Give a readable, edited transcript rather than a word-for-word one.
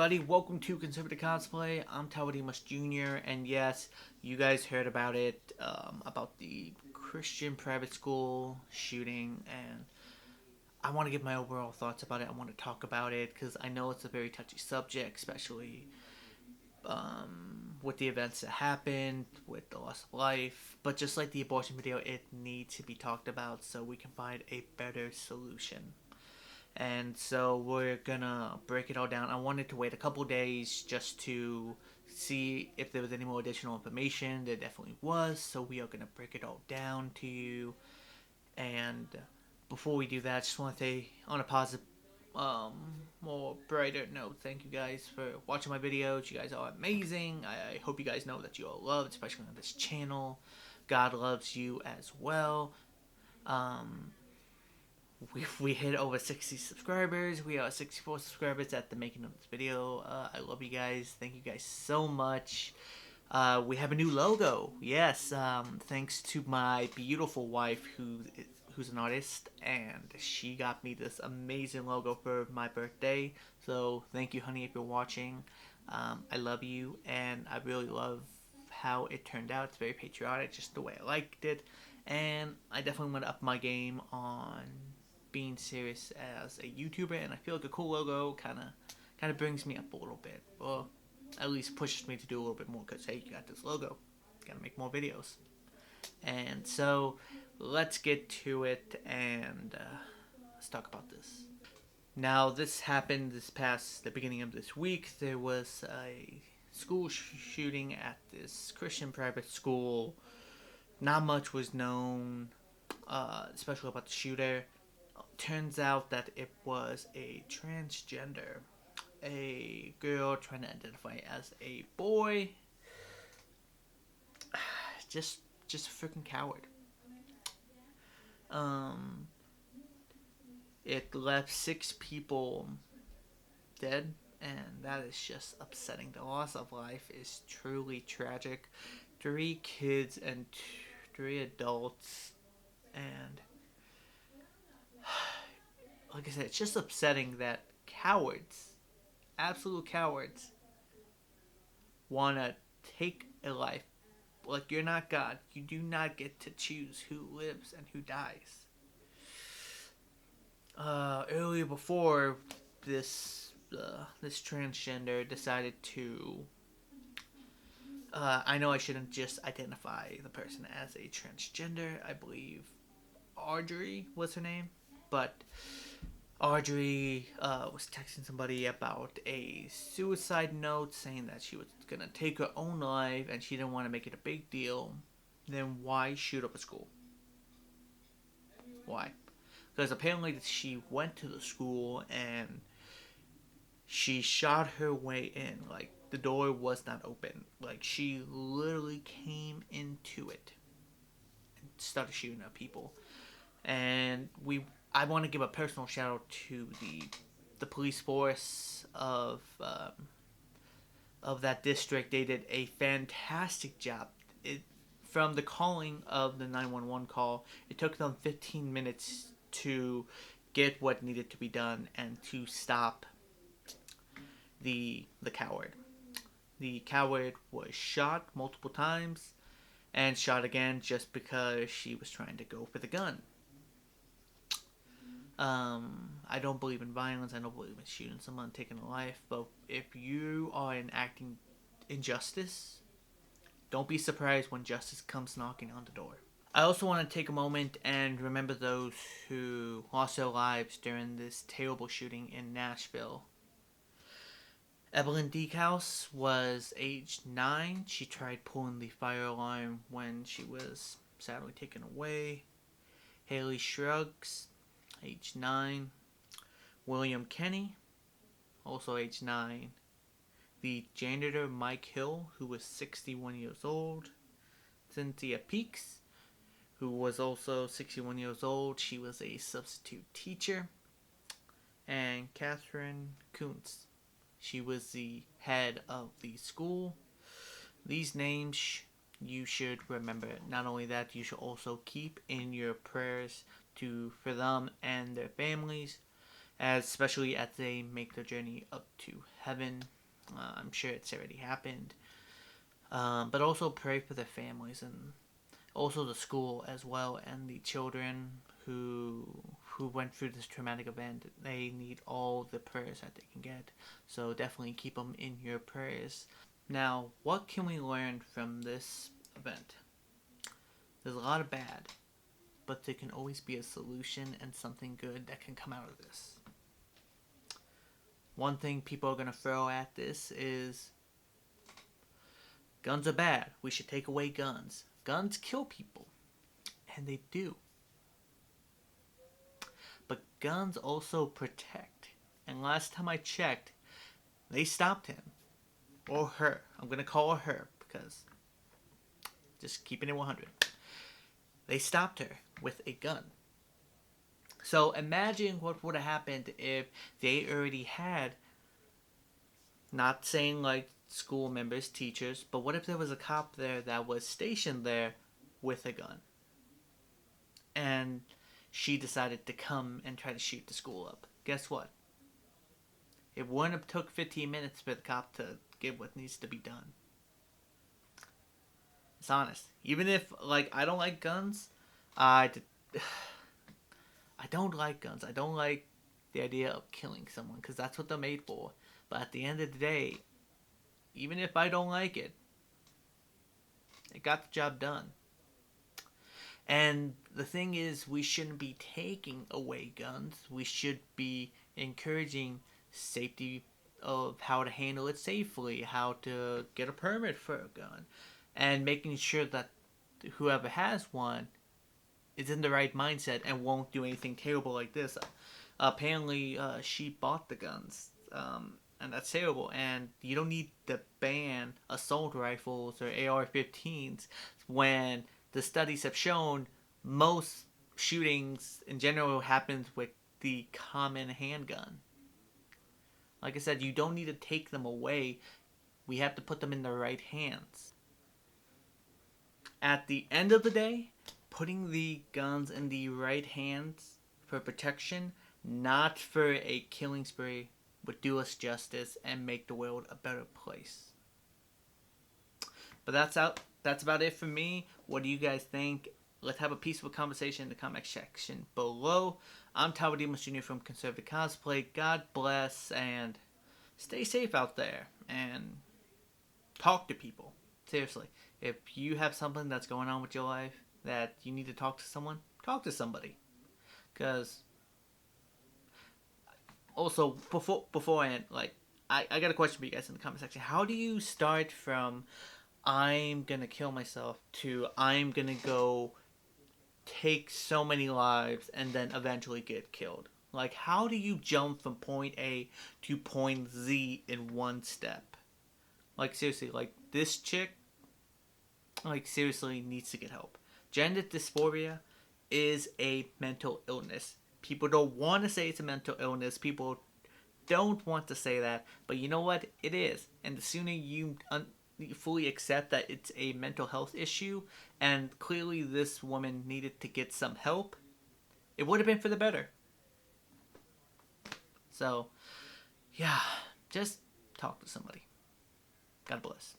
everybody, welcome to Conservative Cosplay. I'm Talbot Jr. And yes, you guys heard about it, about the Christian private school shooting, and I want to give my overall thoughts about it. I want to talk about it because I know it's a very touchy subject, especially with the events that happened, with the loss of life. But just like the abortion video, it needs to be talked about so we can find a better solution. And so we're gonna break it all down. I wanted to wait a couple days just to see if there was any more additional information. There definitely was, so we are gonna break it all down to you. And before we do that, I just want to say on a positive, more brighter note, thank you guys for watching my videos. You guys are amazing. I hope you guys know that you are loved, especially on this channel. God loves you as well. Um, we hit over 60 subscribers. We are 64 subscribers at the making of this video. I love you guys. Thank you guys so much. We have a new logo. Yes, thanks to my beautiful wife who's an artist, and she got me this amazing logo for my birthday. So thank you, honey, if you're watching. I love you, and I really love how it turned out. It's very patriotic, just the way I liked it. And I definitely want to up my game on being serious as a YouTuber, and I feel like a cool logo kind of brings me up a little bit, or at least pushes me to do a little bit more. Cause hey, you got this logo, gotta make more videos. And so let's get to it, and let's talk about this. Now, this happened the beginning of this week. There was a school shooting at this Christian private school. Not much was known, especially about the shooter. Turns out that it was a transgender, a girl trying to identify as a boy. Just a freaking coward. It left 6 people dead, and that is just upsetting. The loss of life is truly tragic. 3 kids and 3 adults, and like I said, it's just upsetting that cowards, absolute cowards, wanna take a life. Like, you're not God. You do not get to choose who lives and who dies. Earlier before this, this transgender decided to. I know I shouldn't just identify the person as a transgender. I believe Audrey was her name, but Audrey was texting somebody about a suicide note saying that she was gonna take her own life and she didn't want to make it a big deal. Then why shoot up a school? Why? Because apparently she went to the school and she shot her way in. Like, the door was not open. Like, she literally came into it and started shooting at people. And I want to give a personal shout out to the police force of that district. They did a fantastic job. From the calling of the 911 call, it took them 15 minutes to get what needed to be done and to stop the coward. The coward was shot multiple times and shot again just because she was trying to go for the gun. I don't believe in violence. I don't believe in shooting someone, taking a life. But if you are enacting injustice, don't be surprised when justice comes knocking on the door. I also want to take a moment and remember those who lost their lives during this terrible shooting in Nashville. Evelyn Deakhouse was aged 9. She tried pulling the fire alarm when she was sadly taken away. Haley Shrugs, age 9. William Kenny, also age 9. The janitor Mike Hill, who was 61 years old. Cynthia Peaks, who was also 61 years old. She was a substitute teacher. And Catherine Kuntz. She was the head of the school. These names you should remember. Not only that, you should also keep in your prayers for them and their families, especially as they make their journey up to heaven. I'm sure it's already happened. But also pray for their families and also the school as well and the children who went through this traumatic event. They need all the prayers that they can get. So definitely keep them in your prayers. Now, what can we learn from this event? There's a lot of bad, but there can always be a solution and something good that can come out of this. One thing people are going to throw at this is guns are bad. We should take away guns. Guns kill people. And they do. But guns also protect. And last time I checked, they stopped him. Or her. I'm going to call her her because just keeping it 100. They stopped her with a gun. So imagine what would have happened if they already had, not saying like school members, teachers, but what if there was a cop there that was stationed there with a gun? And she decided to come and try to shoot the school up. Guess what? It wouldn't have took 15 minutes for the cop to get what needs to be done. It's honest. Even if, like, I don't like guns, I don't like guns. I don't like the idea of killing someone because that's what they're made for. But at the end of the day, even if I don't like it, it got the job done. And the thing is, we shouldn't be taking away guns. We should be encouraging safety of how to handle it safely, how to get a permit for a gun, and making sure that whoever has one is in the right mindset and won't do anything terrible like this. Apparently, she bought the guns, and that's terrible. And you don't need to ban assault rifles or AR-15s when the studies have shown most shootings in general happens with the common handgun. Like I said, you don't need to take them away. We have to put them in the right hands. At the end of the day, putting the guns in the right hands for protection, not for a killing spree, would do us justice and make the world a better place. But that's about it for me. What do you guys think? Let's have a peaceful conversation in the comment section below. I'm Tyler Demos Jr. from Conservative Cosplay. God bless and stay safe out there and talk to people. Seriously, if you have something that's going on with your life that you need to talk to someone, talk to somebody. Because also beforehand, like I got a question for you guys in the comment section. How do you start from I'm gonna kill myself to I'm gonna go take so many lives and then eventually get killed? Like, how do you jump from point A to point Z in one step? Like, seriously, like, this chick, like, seriously needs to get help. Gender dysphoria is a mental illness. People don't want to say it's a mental illness. People don't want to say that. But you know what? It is. And the sooner you fully accept that it's a mental health issue, and clearly this woman needed to get some help, it would have been for the better. So, yeah, just talk to somebody. God bless.